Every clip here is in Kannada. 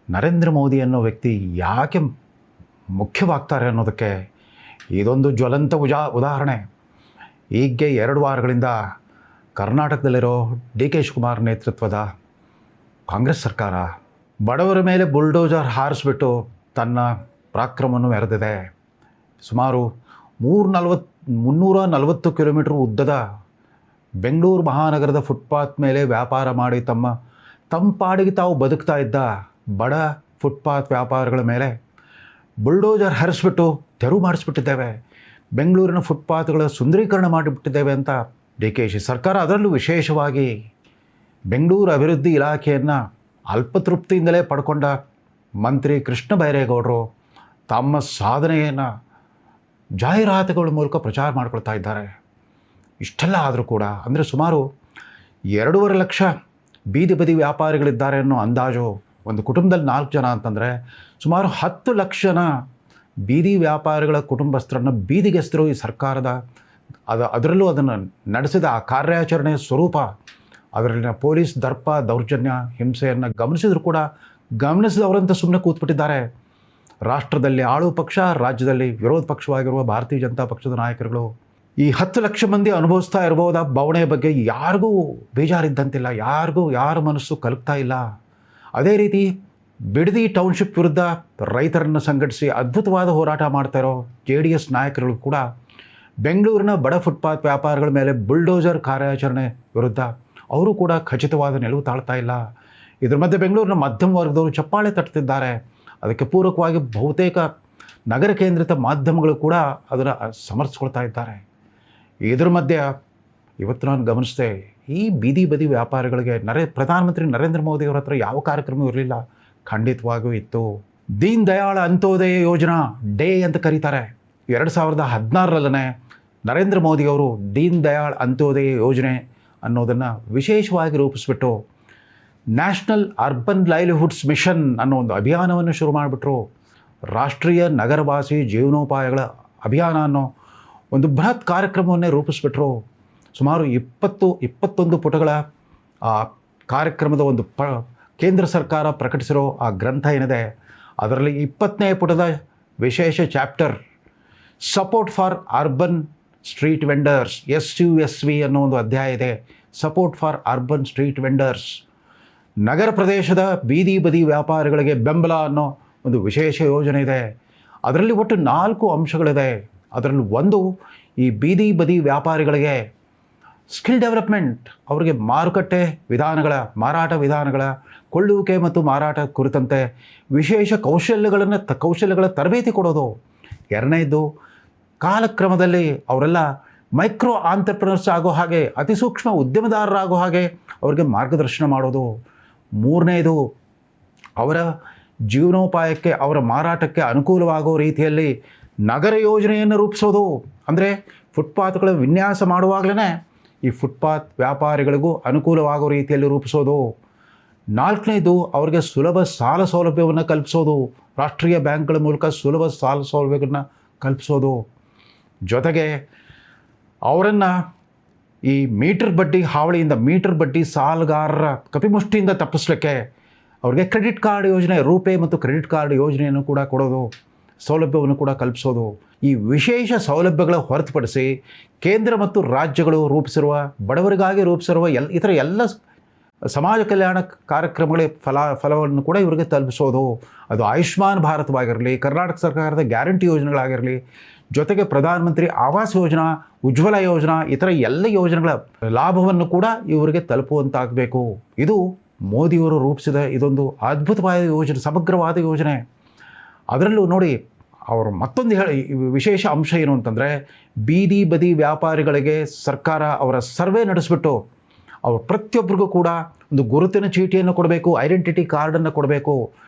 ನರೇಂದ್ರ ಮೋದಿ ಅನ್ನೋ ವ್ಯಕ್ತಿ ಯಾಕೆ ಮುಖ್ಯವಾಗ್ತಾರೆ ಅನ್ನೋದಕ್ಕೆ ಇದೊಂದು ಜ್ವಲಂತ ಉದಾಹರಣೆ. ಹೀಗೆ 2 ವಾರಗಳಿಂದ ಕರ್ನಾಟಕದಲ್ಲಿರೋ ಡಿ ಕೆ ಶಿವಕುಮಾರ್ ನೇತೃತ್ವದ ಕಾಂಗ್ರೆಸ್ ಸರ್ಕಾರ ಬಡವರ ಮೇಲೆ ಬುಲ್ಡೋಜರ್ ಹಾರಿಸ್ಬಿಟ್ಟು ತನ್ನ ಪರಾಕ್ರಮವನ್ನು ಮೆರೆದಿದೆ. ಸುಮಾರು 340 ಕಿಲೋಮೀಟರ್ ಉದ್ದದ ಬೆಂಗಳೂರು ಮಹಾನಗರದ ಫುಟ್ಪಾತ್ ಮೇಲೆ ವ್ಯಾಪಾರ ಮಾಡಿ ತಮ್ಮ ಪಾಡಿಗೆ ತಾವು ಬದುಕ್ತಾ ಇದ್ದ ಬಡ ಫುಟ್ಪಾತ್ ವ್ಯಾಪಾರಿಗಳ ಮೇಲೆ ಬುಲ್ಡೋಜರ್ ಹರಿಸ್ಬಿಟ್ಟು ತೆರವು ಮಾಡಿಸ್ಬಿಟ್ಟಿದ್ದೇವೆ, ಬೆಂಗಳೂರಿನ ಫುಟ್ಪಾತ್ಗಳ ಸುಂದರೀಕರಣ ಮಾಡಿಬಿಟ್ಟಿದ್ದೇವೆ ಅಂತ ಡಿ ಕೆ ಶಿ ಸರ್ಕಾರ, ಅದರಲ್ಲೂ ವಿಶೇಷವಾಗಿ ಬೆಂಗಳೂರು ಅಭಿವೃದ್ಧಿ ಇಲಾಖೆಯನ್ನು ಅಲ್ಪತೃಪ್ತಿಯಿಂದಲೇ ಪಡ್ಕೊಂಡ ಮಂತ್ರಿ ಕೃಷ್ಣ ಬೈರೇಗೌಡರು ತಮ್ಮ ಸಾಧನೆಯನ್ನು ಜಾಹೀರಾತುಗಳ ಮೂಲಕ ಪ್ರಚಾರ ಮಾಡ್ಕೊಳ್ತಾ ಇದ್ದಾರೆ. ಇಷ್ಟೆಲ್ಲ ಆದರೂ ಕೂಡ ಅಂದರೆ ಸುಮಾರು 2.5 ಲಕ್ಷ ಬೀದಿ ಬದಿ ವ್ಯಾಪಾರಿಗಳಿದ್ದಾರೆ ಅನ್ನೋ ಅಂದಾಜು. ಒಂದು ಕುಟುಂಬದಲ್ಲಿ 4 ಜನ ಅಂತಂದರೆ ಸುಮಾರು 10 ಲಕ್ಷ ಜನ ಬೀದಿ ವ್ಯಾಪಾರಿಗಳ ಕುಟುಂಬಸ್ಥರನ್ನು ಬೀದಿಗೆಸ್ತರು ಈ ಸರ್ಕಾರದ ಅದರಲ್ಲೂ ಅದನ್ನು ನಡೆಸಿದ ಆ ಕಾರ್ಯಾಚರಣೆಯ ಸ್ವರೂಪ, ಅದರಲ್ಲಿನ ಪೊಲೀಸ್ ದರ್ಪ ದೌರ್ಜನ್ಯ ಹಿಂಸೆಯನ್ನು ಗಮನಿಸಿದ್ರು ಕೂಡ ಗಮನಿಸಿದವರಂತ ಸುಮ್ಮನೆ ಕೂತ್ಬಿಟ್ಟಿದ್ದಾರೆ. ರಾಷ್ಟ್ರದಲ್ಲಿ ಆಳು ಪಕ್ಷ, ರಾಜ್ಯದಲ್ಲಿ ವಿರೋಧ ಪಕ್ಷವಾಗಿರುವ ಭಾರತೀಯ ಜನತಾ ಪಕ್ಷದ ನಾಯಕರುಗಳು ಈ 10 ಲಕ್ಷ ಮಂದಿ ಅನುಭವಿಸ್ತಾ ಇರಬಹುದ ಬವಣೆಯ ಬಗ್ಗೆ ಯಾರಿಗೂ ಬೇಜಾರಿದ್ದಂತಿಲ್ಲ, ಯಾರ ಮನಸ್ಸು ಕಲಕ್ತಾ ಇಲ್ಲ. ಅದೇ ರೀತಿ ಬಿಡದಿ ಟೌನ್ಶಿಪ್ ವಿರುದ್ಧ ರೈತರನ್ನು ಸಂಘಟಿಸಿ ಅದ್ಭುತವಾದ ಹೋರಾಟ ಮಾಡ್ತಾ ಇರೋ JDS ನಾಯಕರುಗಳು ಕೂಡ ಬೆಂಗಳೂರಿನ ಬಡ ಫುಟ್ಪಾತ್ ವ್ಯಾಪಾರಿಗಳ ಮೇಲೆ ಬುಲ್ಡೋಜರ್ ಕಾರ್ಯಾಚರಣೆ ವಿರುದ್ಧ ಅವರು ಕೂಡ ಖಚಿತವಾದ ನಿಲುವು ತಾಳ್ತಾ ಇಲ್ಲ. ಇದ್ರ ಮಧ್ಯೆ ಬೆಂಗಳೂರಿನ ಮಧ್ಯಮ ವರ್ಗದವರು ಚಪ್ಪಾಳೆ ತಟ್ತಿದ್ದಾರೆ. ಅದಕ್ಕೆ ಪೂರಕವಾಗಿ ಬಹುತೇಕ ನಗರ ಕೇಂದ್ರಿತ ಮಾಧ್ಯಮಗಳು ಕೂಡ ಅದನ್ನು ಸಮರ್ಥಿಸ್ಕೊಳ್ತಾ ಇದ್ದಾರೆ. ಇದ್ರ ಮಧ್ಯೆ ಇವತ್ತು ನಾನು ಗಮನಿಸಿದೆ, ಈ ಬೀದಿ ಬದಿ ವ್ಯಾಪಾರಿಗಳಿಗೆ ಪ್ರಧಾನಮಂತ್ರಿ ನರೇಂದ್ರ ಮೋದಿಯವರ ಹತ್ರ ಯಾವ ಕಾರ್ಯಕ್ರಮವೂ ಇರಲಿಲ್ಲ. ಖಂಡಿತವಾಗಿಯೂ ಇತ್ತು. ದೀನ್ ದಯಾಳ್ ಅಂತ್ಯೋದಯ ಯೋಜನಾ ಡೇ ಅಂತ ಕರೀತಾರೆ. 2016ರಲ್ಲೇ ನರೇಂದ್ರ ಮೋದಿಯವರು ದೀನ್ ದಯಾಳ್ ಅಂತ್ಯೋದಯ ಯೋಜನೆ ಅನ್ನೋದನ್ನು ವಿಶೇಷವಾಗಿ ರೂಪಿಸ್ಬಿಟ್ಟು ನ್ಯಾಷನಲ್ ಅರ್ಬನ್ ಲೈವ್ಲಿಹುಡ್ಸ್ ಮಿಷನ್ ಅನ್ನೋ ಒಂದು ಅಭಿಯಾನವನ್ನು ಶುರು ಮಾಡಿಬಿಟ್ರು. ರಾಷ್ಟ್ರೀಯ ನಗರವಾಸಿ ಜೀವನೋಪಾಯಗಳ ಅಭಿಯಾನ ಅನ್ನೋ ಒಂದು ಬೃಹತ್ ಕಾರ್ಯಕ್ರಮವನ್ನೇ ರೂಪಿಸ್ಬಿಟ್ರು. ಸುಮಾರು 21 ಪುಟಗಳ ಆ ಕಾರ್ಯಕ್ರಮದ ಒಂದು ಕೇಂದ್ರ ಸರ್ಕಾರ ಪ್ರಕಟಿಸಿರೋ ಆ ಗ್ರಂಥ ಏನಿದೆ, ಅದರಲ್ಲಿ 20ನೇ ಪುಟದ ವಿಶೇಷ chapter support for urban street vendors, SUSV ಅನ್ನೋ ಒಂದು ಅಧ್ಯಾಯ ಇದೆ. Support for urban street vendors, ನಗರ ಪ್ರದೇಶದ ಬೀದಿ ಬದಿ ವ್ಯಾಪಾರಿಗಳಿಗೆ ಬೆಂಬಲ ಅನ್ನೋ ಒಂದು ವಿಶೇಷ ಯೋಜನೆ ಇದೆ. ಅದರಲ್ಲಿ ಒಟ್ಟು 4 ಅಂಶಗಳಿದೆ. ಅದರಲ್ಲಿ ಒಂದು, ಈ ಬೀದಿ ಬದಿ ವ್ಯಾಪಾರಿಗಳಿಗೆ ಸ್ಕಿಲ್ ಡೆವಲಪ್ಮೆಂಟ್, ಅವರಿಗೆ ಮಾರುಕಟ್ಟೆ ವಿಧಾನಗಳ, ಮಾರಾಟ ವಿಧಾನಗಳ, ಕೊಳ್ಳುವಿಕೆ ಮತ್ತು ಮಾರಾಟ ಕುರಿತಂತೆ ವಿಶೇಷ ಕೌಶಲ್ಯಗಳ ತರಬೇತಿ ಕೊಡೋದು. ಎರಡನೇದು, ಕಾಲಕ್ರಮದಲ್ಲಿ ಅವರೆಲ್ಲ ಮೈಕ್ರೋ ಆಂಟ್ರಪ್ರಿನರ್ಸ್ ಆಗೋ ಹಾಗೆ, ಅತಿ ಸೂಕ್ಷ್ಮ ಉದ್ಯಮದಾರರಾಗೋ ಹಾಗೆ ಅವರಿಗೆ ಮಾರ್ಗದರ್ಶನ ಮಾಡೋದು. ಮೂರನೇದು, ಅವರ ಜೀವನೋಪಾಯಕ್ಕೆ, ಅವರ ಮಾರಾಟಕ್ಕೆ ಅನುಕೂಲವಾಗೋ ರೀತಿಯಲ್ಲಿ ನಗರ ಯೋಜನೆಯನ್ನು ರೂಪಿಸೋದು. ಅಂದರೆ ಫುಟ್ಪಾತ್ಗಳ ವಿನ್ಯಾಸ ಮಾಡುವಾಗಲೇ ಈ ಫುಟ್ಪಾತ್ ವ್ಯಾಪಾರಿಗಳಿಗೂ ಅನುಕೂಲವಾಗೋ ರೀತಿಯಲ್ಲಿ ರೂಪಿಸೋದು. ನಾಲ್ಕನೇದು, ಅವರಿಗೆ ಸುಲಭ ಸಾಲ ಸೌಲಭ್ಯವನ್ನು ಕಲ್ಪಿಸೋದು. ರಾಷ್ಟ್ರೀಯ ಬ್ಯಾಂಕ್ಗಳ ಮೂಲಕ ಸುಲಭ ಸಾಲ ಸೌಲಭ್ಯಗಳನ್ನ ಕಲ್ಪಿಸೋದು. ಜೊತೆಗೆ ಅವರನ್ನು ಈ ಮೀಟರ್ ಬಡ್ಡಿ ಹಾವಳಿಯಿಂದ, ಮೀಟರ್ ಬಡ್ಡಿ ಸಾಲಗಾರರ ಕಪಿಮುಷ್ಟಿಯಿಂದ ತಪ್ಪಿಸಲಿಕ್ಕೆ ಅವರಿಗೆ ಕ್ರೆಡಿಟ್ ಕಾರ್ಡ್ ಯೋಜನೆ, ರೂಪೇ ಮತ್ತು ಕ್ರೆಡಿಟ್ ಕಾರ್ಡ್ ಯೋಜನೆಯನ್ನು ಕೂಡ ಕೊಡೋದು, ಸೌಲಭ್ಯವನ್ನು ಕೂಡ ಕಲ್ಪಿಸೋದು. ಈ ವಿಶೇಷ ಸೌಲಭ್ಯಗಳ ಹೊರತುಪಡಿಸಿ ಕೇಂದ್ರ ಮತ್ತು ರಾಜ್ಯಗಳು ರೂಪಿಸಿರುವ, ಬಡವರಿಗಾಗಿ ರೂಪಿಸಿರುವ ಇತರ ಎಲ್ಲ ಸಮಾಜ ಕಲ್ಯಾಣ ಕಾರ್ಯಕ್ರಮಗಳ ಫಲವನ್ನು ಕೂಡ ಇವರಿಗೆ ತಲುಪಿಸೋದು. ಅದು ಆಯುಷ್ಮಾನ್ ಭಾರತವಾಗಿರಲಿ, ಕರ್ನಾಟಕ ಸರ್ಕಾರದ ಗ್ಯಾರಂಟಿ ಯೋಜನೆಗಳಾಗಿರಲಿ, ಜೊತೆಗೆ ಪ್ರಧಾನಮಂತ್ರಿ ಆವಾಸ್ ಯೋಜನಾ, ಉಜ್ವಲ ಯೋಜನಾ, ಇತರ ಎಲ್ಲ ಯೋಜನೆಗಳ ಲಾಭವನ್ನು ಕೂಡ ಇವರಿಗೆ ತಲುಪುವಂತಾಗಬೇಕು. ಇದು ಮೋದಿಯವರು ರೂಪಿಸಿದ ಇದೊಂದು ಅದ್ಭುತವಾದ ಯೋಜನೆ, ಸಮಗ್ರವಾದ ಯೋಜನೆ. ಅದರಲ್ಲೂ ನೋಡಿ, ಅವರು ಮತ್ತೊಂದು ವಿಶೇಷ ಅಂಶ ಏನು ಅಂತಂದರೆ, ಬೀದಿ ಬದಿ ವ್ಯಾಪಾರಿಗಳಿಗೆ ಸರ್ಕಾರ ಅವರ ಸರ್ವೆ ನಡೆಸಿಬಿಟ್ಟು ಅವರು ಪ್ರತಿಯೊಬ್ಬರಿಗೂ ಕೂಡ ಒಂದು ಗುರುತಿನ ಚೀಟಿಯನ್ನು ಕೊಡಬೇಕು, ಐಡೆಂಟಿಟಿ ಕಾರ್ಡನ್ನು ಕೊಡಬೇಕು.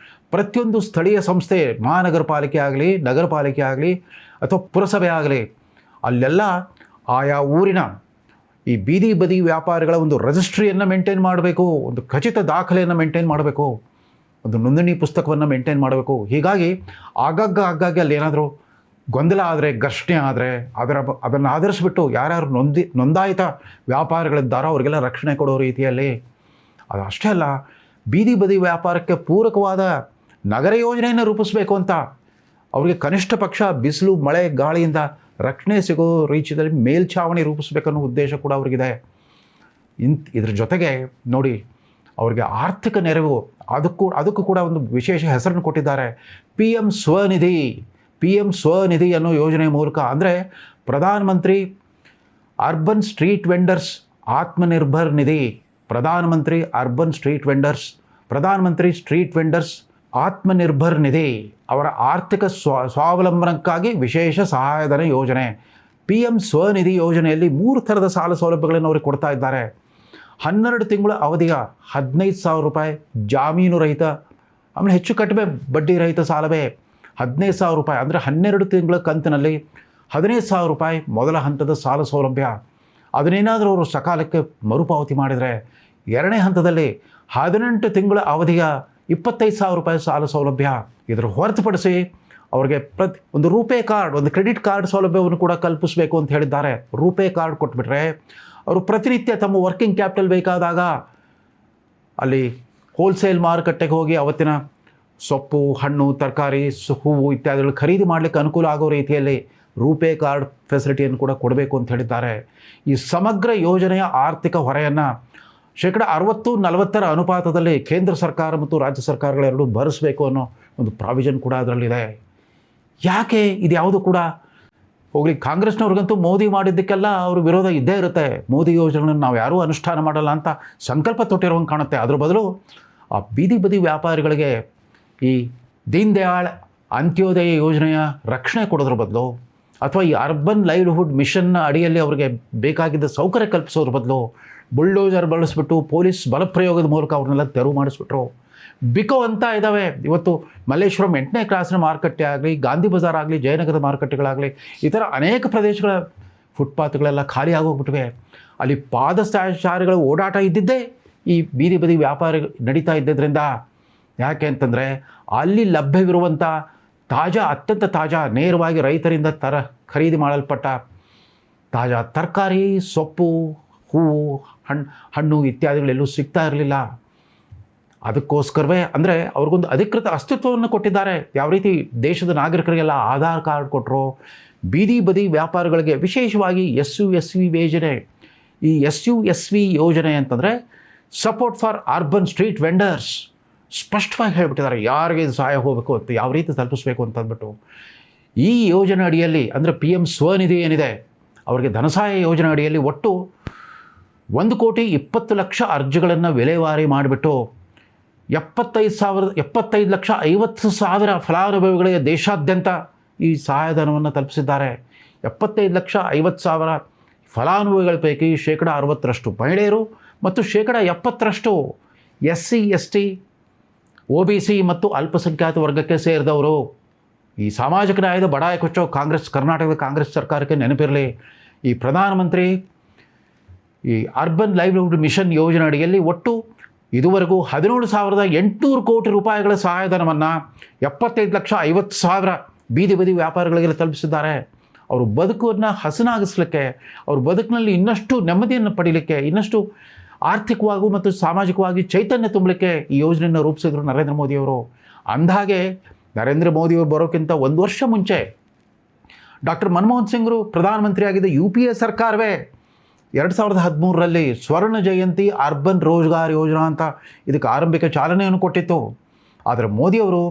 ಪ್ರತಿಯೊಂದು ಸ್ಥಳೀಯ ಸಂಸ್ಥೆ, ಮಹಾನಗರ ಪಾಲಿಕೆ ಆಗಲಿ, ನಗರ ಪಾಲಿಕೆ ಆಗಲಿ ಅಥವಾ ಪುರಸಭೆ ಆಗಲಿ, ಅಲ್ಲೆಲ್ಲ ಆಯಾ ಊರಿನ ಈ ಬೀದಿ ಬದಿ ವ್ಯಾಪಾರಿಗಳ ಒಂದು ರಿಜಿಸ್ಟ್ರಿಯನ್ನು ಮೇಂಟೈನ್ ಮಾಡಬೇಕು, ಒಂದು ಖಚಿತ ದಾಖಲೆಯನ್ನು ಮೇಂಟೈನ್ ಮಾಡಬೇಕು, ಒಂದು ನೋಂದಣಿ ಪುಸ್ತಕವನ್ನು ಮೇಂಟೈನ್ ಮಾಡಬೇಕು. ಹೀಗಾಗಿ ಆಗಾಗ್ಗೆ ಅಲ್ಲಿ ಏನಾದರೂ ಗೊಂದಲ ಆದರೆ, ಘರ್ಷಣೆ ಆದರೆ ಅದನ್ನು ಆಧರಿಸಿಬಿಟ್ಟು ಯಾರ್ಯಾರು ನೋಂದಾಯಿತ ವ್ಯಾಪಾರಿಗಳಿದ್ದಾರೋ ಅವರಿಗೆಲ್ಲ ರಕ್ಷಣೆ ಕೊಡೋ ರೀತಿಯಲ್ಲಿ. ಅದು ಅಷ್ಟೇ ಅಲ್ಲ, ಬೀದಿ ಬದಿ ವ್ಯಾಪಾರಕ್ಕೆ ಪೂರಕವಾದ ನಗರ ಯೋಜನೆಯನ್ನು ರೂಪಿಸಬೇಕು ಅಂತ. ಅವರಿಗೆ ಕನಿಷ್ಠ ಪಕ್ಷ ಬಿಸಿಲು ಮಳೆ ಗಾಳಿಯಿಂದ ರಕ್ಷಣೆ ಸಿಗೋ ರೀತಿಯಲ್ಲಿ ಮೇಲ್ಛಾವಣಿ ರೂಪಿಸಬೇಕನ್ನೋ ಉದ್ದೇಶ ಕೂಡ ಅವ್ರಿಗಿದೆ. ಇದ್ರ ಜೊತೆಗೆ ನೋಡಿ, ಅವ್ರಿಗೆ ಆರ್ಥಿಕ ನೆರವು ಅದಕ್ಕೂ ಕೂಡ ಒಂದು ವಿಶೇಷ ಹೆಸರನ್ನು ಕೊಟ್ಟಿದ್ದಾರೆ. PM ಸ್ವನಿಧಿ ಅನ್ನೋ ಯೋಜನೆ ಮೂಲಕ, ಅಂದರೆ ಪ್ರಧಾನಮಂತ್ರಿ ಅರ್ಬನ್ ಸ್ಟ್ರೀಟ್ ವೆಂಡರ್ಸ್ ಆತ್ಮನಿರ್ಭರ್ ನಿಧಿ, ಪ್ರಧಾನಮಂತ್ರಿ ಸ್ಟ್ರೀಟ್ ವೆಂಡರ್ಸ್ ಆತ್ಮನಿರ್ಭರ್ ನಿಧಿ, ಅವರ ಆರ್ಥಿಕ ಸ್ವಾವಲಂಬನಕ್ಕಾಗಿ ವಿಶೇಷ ಸಹಾಯಧನ ಯೋಜನೆ. PM ಸ್ವನಿಧಿ ಯೋಜನೆಯಲ್ಲಿ 3 ಥರದ ಸಾಲ ಸೌಲಭ್ಯಗಳನ್ನು ಅವ್ರಿಗೆ ಕೊಡ್ತಾ ಇದ್ದಾರೆ. 12 ತಿಂಗಳ ಅವಧಿಯ 15,000 ರೂಪಾಯಿ ಜಾಮೀನು ರಹಿತ, ಆಮೇಲೆ ಹೆಚ್ಚು ಕಡಿಮೆ ಬಡ್ಡಿ ರಹಿತ ಸಾಲವೇ 15,000 ರೂಪಾಯಿ, ಅಂದರೆ 12 ತಿಂಗಳ ಕಂತಿನಲ್ಲಿ 15,000 ರೂಪಾಯಿ ಮೊದಲ ಹಂತದ ಸಾಲ ಸೌಲಭ್ಯ. ಅದನ್ನೇನಾದರೂ ಅವರು ಸಕಾಲಕ್ಕೆ ಮರುಪಾವತಿ ಮಾಡಿದರೆ, ಎರಡನೇ ಹಂತದಲ್ಲಿ 18 ತಿಂಗಳ ಅವಧಿಯ 25,000 ರೂಪಾಯಿ ಸಾಲ ಸೌಲಭ್ಯ. ಇದರ ಹೊರತುಪಡಿಸಿ ಅವರಿಗೆ ಒಂದು ರೂಪೇ ಕಾರ್ಡ್, ಒಂದು ಕ್ರೆಡಿಟ್ ಕಾರ್ಡ್ ಸೌಲಭ್ಯವನ್ನು ಕೂಡ ಕಲ್ಪಿಸಬೇಕು ಅಂತ ಹೇಳಿದ್ದಾರೆ. ರೂಪೇ ಕಾರ್ಡ್ ಕೊಟ್ಬಿಟ್ರೆ ಅವರು ಪ್ರತಿನಿತ್ಯ ತಮ್ಮ ವರ್ಕಿಂಗ್ ಕ್ಯಾಪಿಟಲ್ ಬೇಕಾದಾಗ ಅಲ್ಲಿ ಹೋಲ್ಸೇಲ್ ಮಾರುಕಟ್ಟೆಗೆ ಹೋಗಿ ಅವತ್ತಿನ ಸೊಪ್ಪು, ಹಣ್ಣು, ತರಕಾರಿ, ಹೂವು ಇತ್ಯಾದಿಗಳು ಖರೀದಿ ಮಾಡಲಿಕ್ಕೆ ಅನುಕೂಲ ಆಗೋ ರೀತಿಯಲ್ಲಿ ರೂಪೇ ಕಾರ್ಡ್ ಫೆಸಿಲಿಟಿಯನ್ನು ಕೂಡ ಕೊಡಬೇಕು ಅಂತ ಹೇಳಿದ್ದಾರೆ. ಈ ಸಮಗ್ರ ಯೋಜನೆಯ ಆರ್ಥಿಕ ಹೊರೆಯನ್ನು 60-40 ಅನುಪಾತದಲ್ಲಿ ಕೇಂದ್ರ ಸರ್ಕಾರ ಮತ್ತು ರಾಜ್ಯ ಸರ್ಕಾರಗಳೆರಡೂ ಭರಿಸಬೇಕು ಅನ್ನೋ ಒಂದು ಪ್ರಾವಿಷನ್ ಕೂಡ ಅದರಲ್ಲಿದೆ. ಯಾಕೆ ಇದ್ಯಾವುದು ಕೂಡ ಹೋಗಲಿ, ಕಾಂಗ್ರೆಸ್ನವ್ರಿಗಂತೂ ಮೋದಿ ಮಾಡಿದ್ದಕ್ಕೆಲ್ಲ ಅವ್ರ ವಿರೋಧ ಇದ್ದೇ ಇರುತ್ತೆ. ಮೋದಿ ಯೋಜನೆಗಳನ್ನು ನಾವು ಯಾರೂ ಅನುಷ್ಠಾನ ಮಾಡಲ್ಲ ಅಂತ ಸಂಕಲ್ಪ ತೊಟ್ಟಿರೋಂಗೆ ಕಾಣುತ್ತೆ. ಅದ್ರ ಬದಲು ಆ ಬೀದಿ ವ್ಯಾಪಾರಿಗಳಿಗೆ ಈ ದೀನ್ ದಯಾಳ್ ಅಂತ್ಯೋದಯ ಯೋಜನೆಯ ರಕ್ಷಣೆ ಕೊಡೋದ್ರ ಬದಲು, ಅಥವಾ ಈ ಅರ್ಬನ್ ಲೈವ್ಲಿಹುಡ್ ಮಿಷನ್ನ ಅಡಿಯಲ್ಲಿ ಅವರಿಗೆ ಬೇಕಾಗಿದ್ದ ಸೌಕರ್ಯ ಕಲ್ಪಿಸೋದ್ರ ಬದಲು ಬುಲ್ಡೋಜರ್ ಬಳಸಿಬಿಟ್ಟು ಪೊಲೀಸ್ ಬಲಪ್ರಯೋಗದ ಮೂಲಕ ಅವ್ರನ್ನೆಲ್ಲ ತೆರವು ಮಾಡಿಸ್ಬಿಟ್ರು. ಬಿಕೋ ಅಂತ ಇದ್ದಾವೆ. ಇವತ್ತು ಮಲ್ಲೇಶ್ವರಂ 8ನೇ ಕ್ಲಾಸಿನ ಮಾರುಕಟ್ಟೆ ಆಗಲಿ, ಗಾಂಧಿ ಬಜಾರ್ ಆಗಲಿ, ಜಯನಗರದ ಮಾರುಕಟ್ಟೆಗಳಾಗಲಿ, ಈ ಥರ ಅನೇಕ ಪ್ರದೇಶಗಳ ಫುಟ್ಪಾತ್ಗಳೆಲ್ಲ ಖಾಲಿ ಆಗೋಗ್ಬಿಟ್ಟಿವೆ. ಅಲ್ಲಿ ಪಾದಚಾರಿಗಳ ಓಡಾಟ ಇದ್ದಿದ್ದೇ ಈ ಬೀದಿ ವ್ಯಾಪಾರ ನಡೀತಾ ಇದ್ದಿದ್ದರಿಂದ. ಯಾಕೆ ಅಂತಂದರೆ ಅಲ್ಲಿ ಲಭ್ಯವಿರುವಂಥ ಅತ್ಯಂತ ತಾಜಾ, ನೇರವಾಗಿ ರೈತರಿಂದ ಖರೀದಿ ಮಾಡಲ್ಪಟ್ಟ ತಾಜಾ ತರಕಾರಿ, ಸೊಪ್ಪು, ಹೂವು, ಹಣ್ಣು ಇತ್ಯಾದಿಗಳೆಲ್ಲೂ ಸಿಗ್ತಾ ಇರಲಿಲ್ಲ. ಅದಕ್ಕೋಸ್ಕರವೇ ಅಂದರೆ ಅವ್ರಿಗೊಂದು ಅಧಿಕೃತ ಅಸ್ತಿತ್ವವನ್ನು ಕೊಟ್ಟಿದ್ದಾರೆ. ಯಾವ ರೀತಿ ದೇಶದ ನಾಗರಿಕರಿಗೆಲ್ಲ ಆಧಾರ್ ಕಾರ್ಡ್ ಕೊಟ್ಟರು, ಬೀದಿ ವ್ಯಾಪಾರಗಳಿಗೆ ವಿಶೇಷವಾಗಿ SUSV ಯೋಜನೆ. ಈ SUSV ಯೋಜನೆ ಅಂತಂದರೆ support for urban street vendors, ಸ್ಪಷ್ಟವಾಗಿ ಹೇಳಿಬಿಟ್ಟಿದ್ದಾರೆ ಯಾರಿಗೆ ಸಹಾಯ ಹೋಗಬೇಕು ಅಂತ, ಯಾವ ರೀತಿ ತಲುಪಿಸ್ಬೇಕು ಅಂತ ಅಂದ್ಬಿಟ್ಟು. ಈ ಯೋಜನೆ ಅಡಿಯಲ್ಲಿ ಅಂದರೆ PM ಸ್ವನಿಧಿ ಏನಿದೆ, ಅವರಿಗೆ ಧನಸಹಾಯ ಯೋಜನೆ ಅಡಿಯಲ್ಲಿ ಒಟ್ಟು 1,20,00,000 ಅರ್ಜಿಗಳನ್ನು ವಿಲೇವಾರಿ ಮಾಡಿಬಿಟ್ಟು 75,50,000 ಫಲಾನುಭವಿಗಳಿಗೆ ದೇಶಾದ್ಯಂತ ಈ ಸಹಾಯಧನವನ್ನು ತಲುಪಿಸಿದ್ದಾರೆ. 75,50,000 ಫಲಾನುಭವಿಗಳ ಪೈಕಿ 60% ಮಹಿಳೆಯರು ಮತ್ತು 70% SC, ST, OBC ಮತ್ತು ಅಲ್ಪಸಂಖ್ಯಾತ ವರ್ಗಕ್ಕೆ ಸೇರಿದವರು. ಈ ಸಾಮಾಜಿಕ ನ್ಯಾಯದ ಬಡಾಯ ಕೊಚ್ಚೋ ಕರ್ನಾಟಕದ ಕಾಂಗ್ರೆಸ್ ಸರ್ಕಾರಕ್ಕೆ ನೆನಪಿರಲಿ, ಈ ಪ್ರಧಾನಮಂತ್ರಿ ಈ ಅರ್ಬನ್ ಲೈವ್ಲಿಹುಡ್ ಮಿಷನ್ ಯೋಜನೆ ಅಡಿಯಲ್ಲಿ ಒಟ್ಟು ಇದುವರೆಗೂ 17,800 ಕೋಟಿ ರೂಪಾಯಿಗಳ ಸಹಾಯಧನವನ್ನು 75,50,000 ಬೀದಿ ವ್ಯಾಪಾರಿಗಳಿಗೆ ತಲುಪಿಸಿದ್ದಾರೆ. ಅವರು ಬದುಕನ್ನು ಹಸನಾಗಿಸಲಿಕ್ಕೆ, ಅವ್ರ ಬದುಕಿನಲ್ಲಿ ಇನ್ನಷ್ಟು ನೆಮ್ಮದಿಯನ್ನು ಪಡೀಲಿಕ್ಕೆ, ಇನ್ನಷ್ಟು ಆರ್ಥಿಕವಾಗೂ ಮತ್ತು ಸಾಮಾಜಿಕವಾಗಿ ಚೈತನ್ಯ ತುಂಬಲಿಕ್ಕೆ ಈ ಯೋಜನೆಯನ್ನು ರೂಪಿಸಿದ್ರು ನರೇಂದ್ರ ಮೋದಿಯವರು. ಅಂದಹಾಗೆ ನರೇಂದ್ರ ಮೋದಿಯವರು ಬರೋಕ್ಕಿಂತ 1 ವರ್ಷ ಮುಂಚೆ ಡಾಕ್ಟರ್ ಮನಮೋಹನ್ ಸಿಂಗ್ರು ಪ್ರಧಾನಮಂತ್ರಿಯಾಗಿದ್ದ UPA ಸರ್ಕಾರವೇ 2013ರಲ್ಲಿ ಸ್ವರ್ಣ ಜಯಂತಿ ಅರ್ಬನ್ ರೋಜ್ಗಾರ್ ಯೋಜನಾ ಅಂತ ಇದಕ್ಕೆ ಆರಂಭಿಕ ಚಾಲನೆಯನ್ನು ಕೊಟ್ಟಿತ್ತು. ಆದರೆ ಮೋದಿಯವರು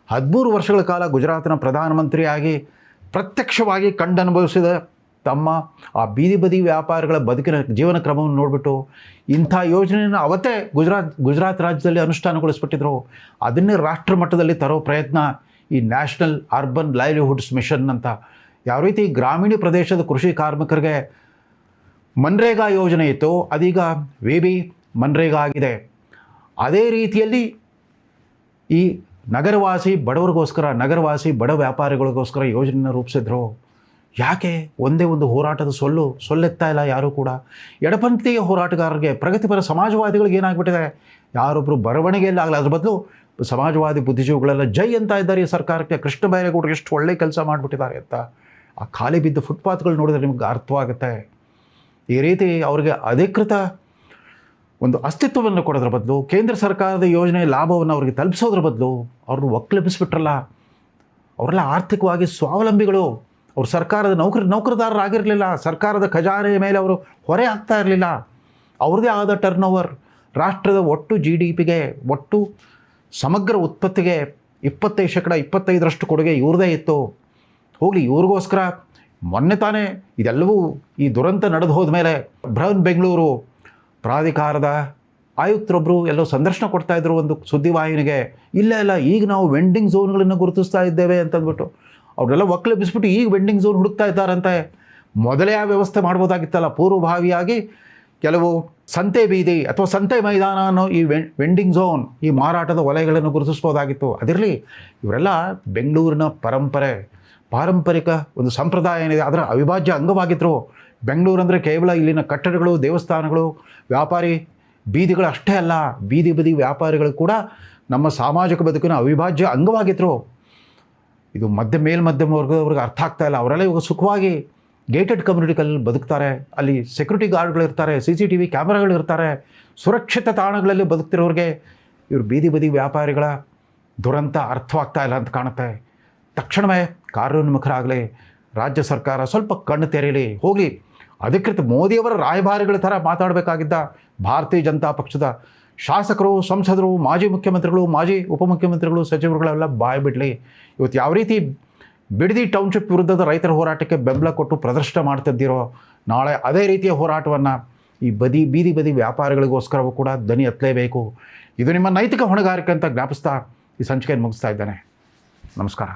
13 ವರ್ಷಗಳ ಕಾಲ ಗುಜರಾತಿನ ಪ್ರಧಾನಮಂತ್ರಿಯಾಗಿ ಪ್ರತ್ಯಕ್ಷವಾಗಿ ಕಂಡನುಭವಿಸಿದ ತಮ್ಮ ಆ ಬೀದಿ ವ್ಯಾಪಾರಿಗಳ ಬದುಕಿನ ಜೀವನ ಕ್ರಮವನ್ನು ನೋಡಿಬಿಟ್ಟು ಇಂಥ ಯೋಜನೆಯನ್ನು ಅವತ್ತೇ ಗುಜರಾತ್ ರಾಜ್ಯದಲ್ಲಿ ಅನುಷ್ಠಾನಗೊಳಿಸ್ಬಿಟ್ಟಿದ್ರು. ಅದನ್ನೇ ರಾಷ್ಟ್ರ ಮಟ್ಟದಲ್ಲಿ ತರೋ ಪ್ರಯತ್ನ ಈ ನ್ಯಾಷನಲ್ ಅರ್ಬನ್ ಲೈವ್ಲಿಹುಡ್ಸ್ ಮಿಷನ್ ಅಂತ. ಯಾವ ರೀತಿ ಗ್ರಾಮೀಣ ಪ್ರದೇಶದ ಕೃಷಿ ಕಾರ್ಮಿಕರಿಗೆ ಮನ್ರೇಗಾ ಯೋಜನೆ ಇತ್ತು, ಅದೀಗ VB ಮನ್ರೇಗಾ ಆಗಿದೆ. ಅದೇ ರೀತಿಯಲ್ಲಿ ಈ ನಗರವಾಸಿ ಬಡ ವ್ಯಾಪಾರಿಗಳಿಗೋಸ್ಕರ ಯೋಜನೆಯನ್ನು ರೂಪಿಸಿದ್ರು. ಯಾಕೆ ಒಂದೇ ಒಂದು ಹೋರಾಟದ ಸೊಲ್ಲೆತ್ತಾ ಇಲ್ಲ ಯಾರೂ ಕೂಡ. ಎಡಪಂಥೀಯ ಹೋರಾಟಗಾರರಿಗೆ, ಪ್ರಗತಿಪರ ಸಮಾಜವಾದಿಗಳಿಗೆ ಏನಾಗ್ಬಿಟ್ಟಿದೆ, ಯಾರೊಬ್ಬರು ಬರವಣಿಗೆಯಲ್ಲಿ ಆಗಲ್ಲ, ಅದ್ರ ಬದಲು ಸಮಾಜವಾದಿ ಬುದ್ಧಿಜೀವಿಗಳೆಲ್ಲ ಜೈ ಅಂತ ಇದ್ದಾರೆ ಈ ಸರ್ಕಾರಕ್ಕೆ. ಕೃಷ್ಣ ಬೈರೇಗೌಡರು ಎಷ್ಟು ಒಳ್ಳೆ ಕೆಲಸ ಮಾಡಿಬಿಟ್ಟಿದ್ದಾರೆ ಅಂತ ಆ ಖಾಲಿ ಬಿದ್ದ ಫುಟ್ಪಾತ್ಗಳು ನೋಡಿದ್ರೆ ನಿಮ್ಗೆ ಅರ್ಥವಾಗುತ್ತೆ. ಈ ರೀತಿ ಅವರಿಗೆ ಅಧಿಕೃತ ಒಂದು ಅಸ್ತಿತ್ವವನ್ನು ಕೊಡೋದ್ರ ಬದಲು, ಕೇಂದ್ರ ಸರ್ಕಾರದ ಯೋಜನೆಯ ಲಾಭವನ್ನು ಅವ್ರಿಗೆ ತಲುಪಿಸೋದ್ರ ಬದಲು ಅವ್ರನ್ನ ಒಕ್ಕಲೆಬ್ಬಿಸ್ಬಿಟ್ರಲ್ಲ. ಅವರೆಲ್ಲ ಆರ್ಥಿಕವಾಗಿ ಸ್ವಾವಲಂಬಿಗಳು. ಅವರು ಸರ್ಕಾರದ ನೌಕರದಾರರಾಗಿರಲಿಲ್ಲ. ಸರ್ಕಾರದ ಖಜಾನೆಯ ಮೇಲೆ ಅವರು ಹೊರೆ ಆಗ್ತಾ ಇರಲಿಲ್ಲ. ಅವ್ರದ್ದೇ ಆದ ಟರ್ನ್ ಓವರ್. ರಾಷ್ಟ್ರದ ಒಟ್ಟು GDPಗೆ, ಒಟ್ಟು ಸಮಗ್ರ ಉತ್ಪತ್ತಿಗೆ 25% ಕೊಡುಗೆ ಇವ್ರದೇ ಇತ್ತು. ಹೋಗಲಿ, ಇವ್ರಿಗೋಸ್ಕರ ಮೊನ್ನೆ ತಾನೇ ಇದೆಲ್ಲವೂ ಈ ದುರಂತ ನಡೆದು ಹೋದ ಮೇಲೆ ಬೃಹನ್ ಬೆಂಗಳೂರು ಪ್ರಾಧಿಕಾರದ ಆಯುಕ್ತರೊಬ್ಬರು ಎಲ್ಲೋ ಸಂದರ್ಶನ ಕೊಡ್ತಾಯಿದ್ರು ಒಂದು ಸುದ್ದಿವಾಹಿನಿಗೆ. ಇಲ್ಲ ಈಗ ನಾವು ವೆಂಡಿಂಗ್ ಝೋನ್ಗಳನ್ನು ಗುರುತಿಸ್ತಾ ಇದ್ದೇವೆ ಅಂತಂದ್ಬಿಟ್ಟು ಅವರೆಲ್ಲ ಒಕ್ಕಲೆಬ್ಬಿಸ್ಬಿಟ್ಟು ಈಗ ವೆಂಡಿಂಗ್ ಝೋನ್ ಹುಡುಕ್ತಾ ಇದ್ದಾರಂತೆ. ಮೊದಲೇ ಆ ವ್ಯವಸ್ಥೆ ಮಾಡ್ಬೋದಾಗಿತ್ತಲ್ಲ. ಪೂರ್ವಭಾವಿಯಾಗಿ ಕೆಲವು ಸಂತೆ ಬೀದಿ ಅಥವಾ ಸಂತೆ ಮೈದಾನ ಅನ್ನೋ ಈ ವೆಂಡಿಂಗ್ ಝೋನ್, ಈ ಮಾರಾಟದ ವಲಯಗಳನ್ನು ಗುರುತಿಸ್ಬೋದಾಗಿತ್ತು. ಅದಿರಲಿ, ಇವರೆಲ್ಲ ಬೆಂಗಳೂರಿನ ಪಾರಂಪರಿಕ ಒಂದು ಸಂಪ್ರದಾಯ ಏನಿದೆ ಅದರ ಅವಿಭಾಜ್ಯ ಅಂಗವಾಗಿದ್ದರು. ಬೆಂಗಳೂರು ಅಂದರೆ ಕೇವಲ ಇಲ್ಲಿನ ಕಟ್ಟಡಗಳು, ದೇವಸ್ಥಾನಗಳು, ವ್ಯಾಪಾರಿ ಬೀದಿಗಳು ಅಷ್ಟೇ ಅಲ್ಲ, ಬೀದಿ ಬದಿ ವ್ಯಾಪಾರಿಗಳು ಕೂಡ ನಮ್ಮ ಸಾಮಾಜಿಕ ಬದುಕಿನ ಅವಿಭಾಜ್ಯ ಅಂಗವಾಗಿದ್ದರು. ಇದು ಮೇಲ್ಮಧ್ಯಮ ವರ್ಗದವ್ರಿಗೆ ಅರ್ಥ ಆಗ್ತಾ ಇಲ್ಲ. ಅವರೆಲ್ಲ ಇವಾಗ ಸುಖವಾಗಿ ಗೇಟೆಡ್ ಕಮ್ಯುನಿಟಿಗಳಲ್ಲಿ ಬದುಕ್ತಾರೆ. ಅಲ್ಲಿ ಸೆಕ್ಯೂರಿಟಿ ಗಾರ್ಡ್ಗಳಿರ್ತಾರೆ, CCTV ಕ್ಯಾಮ್ರಾಗಳಿರ್ತಾರೆ, ಸುರಕ್ಷಿತ ತಾಣಗಳಲ್ಲಿ ಬದುಕ್ತಿರೋರಿಗೆ ಇವರು ಬೀದಿ ಬದಿ ವ್ಯಾಪಾರಿಗಳ ದುರಂತ ಅರ್ಥವಾಗ್ತಾ ಇಲ್ಲ ಅಂತ ಕಾಣುತ್ತೆ. ತಕ್ಷಣವೇ ಕಾರ್ಯೋನ್ಮುಖರಾಗಲಿ, ರಾಜ್ಯ ಸರ್ಕಾರ ಸ್ವಲ್ಪ ಕಣ್ಣು ತೆರೀಲಿ. ಹೋಗಿ ಅಧಿಕೃತ ಮೋದಿಯವರ ರಾಯಭಾರಿಗಳ ಥರ ಮಾತಾಡಬೇಕಾಗಿದ್ದ ಭಾರತೀಯ ಜನತಾ ಪಕ್ಷದ ಶಾಸಕರು, ಸಂಸದರು, ಮಾಜಿ ಮುಖ್ಯಮಂತ್ರಿಗಳು, ಮಾಜಿ ಉಪಮುಖ್ಯಮಂತ್ರಿಗಳು, ಸಚಿವರುಗಳೆಲ್ಲ ಬಾಯಿ ಬಿಡಲಿ. ಇವತ್ತು ಯಾವ ರೀತಿ ಬಿಡದಿ ಟೌನ್ಶಿಪ್ ವಿರುದ್ಧದ ರೈತರ ಹೋರಾಟಕ್ಕೆ ಬೆಂಬಲ ಕೊಟ್ಟು ಪ್ರದರ್ಶನ ಮಾಡ್ತಿದ್ದೀರೋ, ನಾಳೆ ಅದೇ ರೀತಿಯ ಹೋರಾಟವನ್ನು ಈ ಬೀದಿ ಬದಿ ವ್ಯಾಪಾರಿಗಳಿಗೋಸ್ಕರವೂ ಕೂಡ ದನಿ ಎತ್ತಲೇಬೇಕು. ಇದು ನಿಮ್ಮ ನೈತಿಕ ಹೊಣೆಗಾರಿಕೆ ಅಂತ ಜ್ಞಾಪಿಸ್ತಾ ಈ ಸಂಚಿಕೆಯನ್ನು ಮುಗಿಸ್ತಾ ಇದ್ದೇನೆ. ನಮಸ್ಕಾರ.